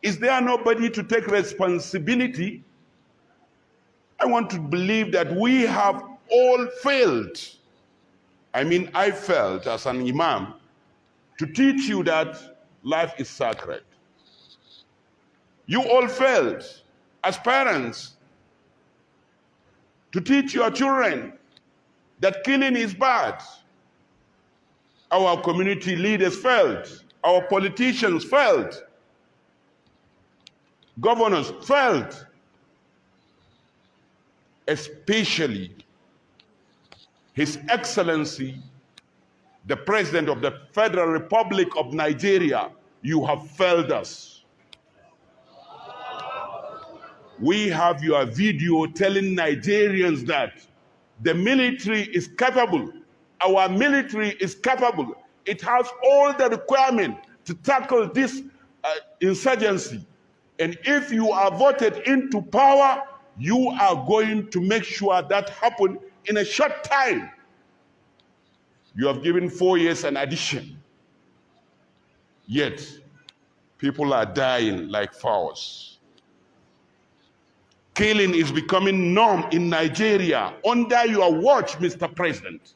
Is there nobody to take responsibility? I want to believe that we have all failed. I mean, I failed as an imam to teach you that life is sacred. You all failed as parents to teach your children that killing is bad. Our community leaders failed. Our politicians failed. Governors failed. Especially His Excellency, the President of the Federal Republic of Nigeria, you have failed us. We have your video telling Nigerians that the military is capable. Our military is capable. It has all the requirements to tackle this insurgency. And if you are voted into power, you are going to make sure that happens in a short time. You have given 4 years an addition. Yet, people are dying like fowls. Killing is becoming norm in Nigeria under your watch, Mr. President.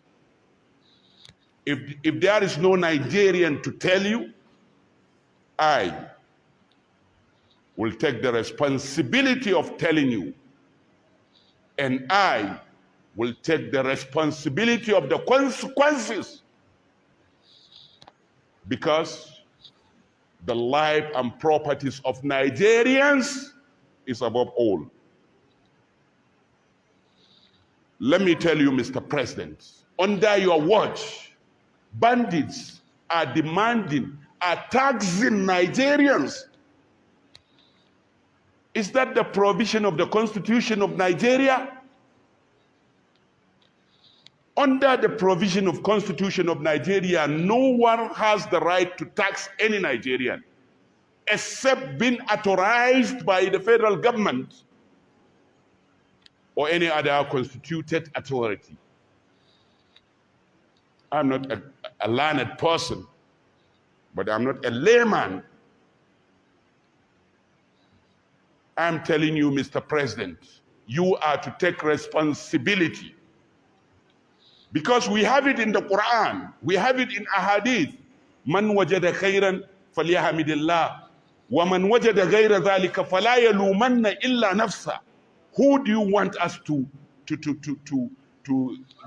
If there is no Nigerian to tell you, I will take the responsibility of telling you, and I will take the responsibility of the consequences, because the life and properties of Nigerians is above all. Let me tell you, Mr. President, under your watch, bandits are taxing Nigerians. Is that the provision of the Constitution of Nigeria? Under the provision of Constitution of Nigeria, no one has the right to tax any Nigerian, except being authorized by the federal government or any other constituted authority. I'm not a learned person, but I'm not a layman. I'm telling you, Mr. President, you are to take responsibility. Because we have it in the Quran, we have it in Ahadith. Man wajada khayran falyahamidillah, wa man wajada ghayra dhalika fala yalumanna illa nafsa. Who do you want us to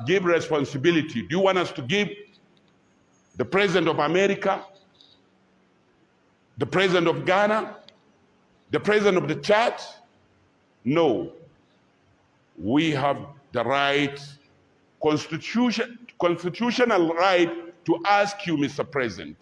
give responsibility? Do you want us to give the President of America, the President of Ghana, the President of the Chad? No. We have the right, constitutional right to ask you, Mr. President,